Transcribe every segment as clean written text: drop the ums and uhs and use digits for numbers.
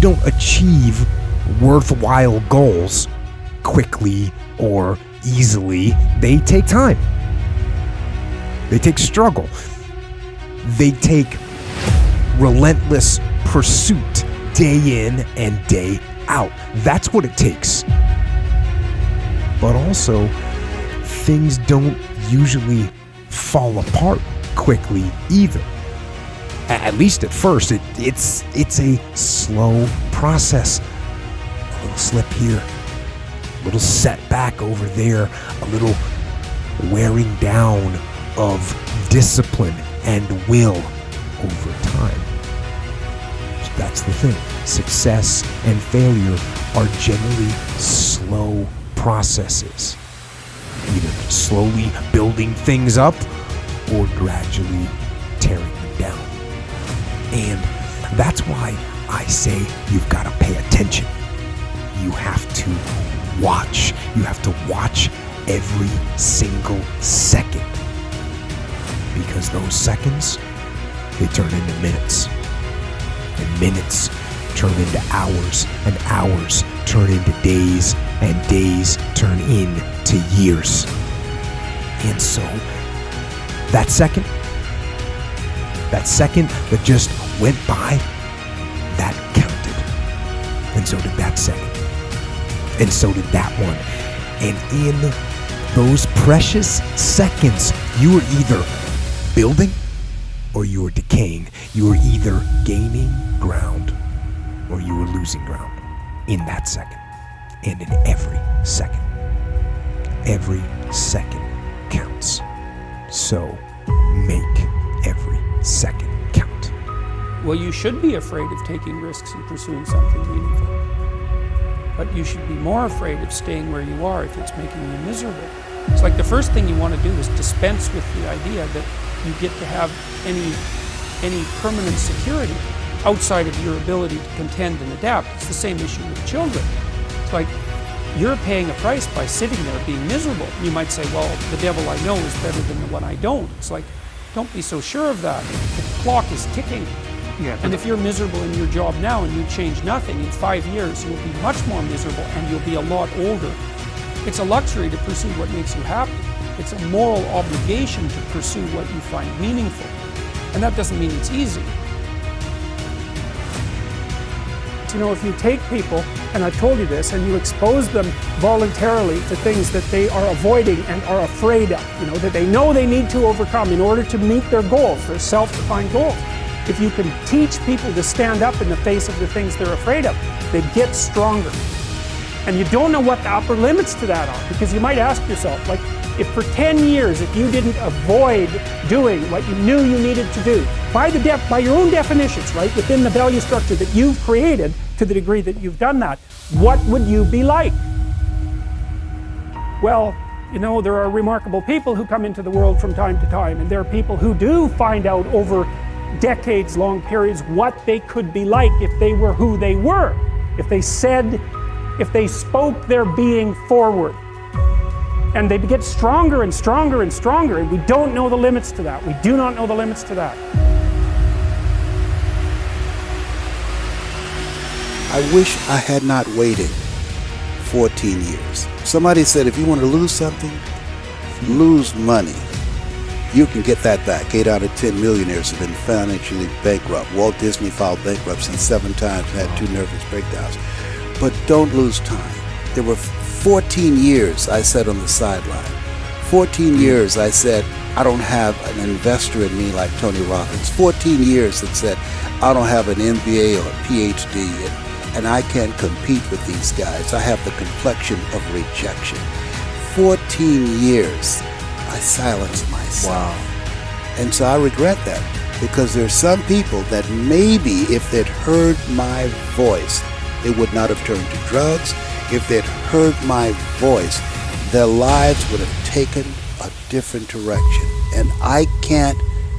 don't achieve worthwhile goals quickly or easily. They take time. They take struggle. They take relentless pursuit day in and day out. That's what it takes. But also, things don't usually fall apart quickly either. At least at first, it's a slow process. A little slip here, a little setback over there, a little wearing down of discipline and will over time. That's the thing. Success and failure are generally slow processes. Either slowly building things up or gradually tearing them down. And that's why I say you've got to pay attention. You have to watch. You have to watch every single second. Because those seconds, they turn into minutes. And minutes turn into hours. And hours turn into days. And days turn into years. And so, that second that just went by, that counted. And so did that second. And so did that one. And in those precious seconds, you were either building or you were decaying. You were either gaining ground or you were losing ground in that second. And in every second. Every second counts. So make every second count. Well, you should be afraid of taking risks and pursuing something meaningful. But you should be more afraid of staying where you are if it's making you miserable. It's like the first thing you want to do is dispense with the idea that you get to have any permanent security outside of your ability to contend and adapt. It's the same issue with children. It's like you're paying a price by sitting there being miserable. You might say, well, the devil I know is better than the one I don't. It's like, don't be so sure of that. The clock is ticking. Yeah, and if you're miserable in your job now and you change nothing, in 5 years you'll be much more miserable and you'll be a lot older. It's a luxury to pursue what makes you happy. It's a moral obligation to pursue what you find meaningful. And that doesn't mean it's easy. You know, if you take people, and I've told you this, and you expose them voluntarily to things that they are avoiding and are afraid of, you know, that they know they need to overcome in order to meet their goals, their self-defined goals. If you can teach people to stand up in the face of the things they're afraid of, they get stronger. And you don't know what the upper limits to that are, because you might ask yourself, like, if for 10 years, if you didn't avoid doing what you knew you needed to do, by your own definitions, right, within the value structure that you've created, to the degree that you've done that, what would you be like? Well, you know, there are remarkable people who come into the world from time to time, and there are people who do find out over decades-long periods what they could be like if they were who they were, if they spoke their being forward. And they get stronger and stronger and stronger, and we don't know the limits to that. We do not know the limits to that. I wish I had not waited 14 years. Somebody said if you want to lose something, lose money. You can get that back. 8 out of 10 millionaires have been financially bankrupt. Walt Disney filed bankruptcy 7 times and had 2 nervous breakdowns. But don't lose time. There were 14 years I sat on the sideline. 14 years I said, I don't have an investor in me like Tony Robbins. 14 years that said, I don't have an MBA or a PhD, and I can't compete with these guys. I have the complexion of rejection. 14 years I silenced myself. Wow. And so I regret that, because there's some people that maybe if they'd heard my voice, they would not have turned to drugs. If they'd heard my voice, their lives would have taken a different direction. And I can't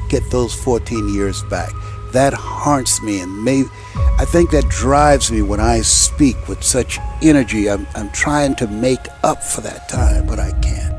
get those 14 years back. That haunts me, and I think that drives me when I speak with such energy. I'm trying to make up for that time, but I can't.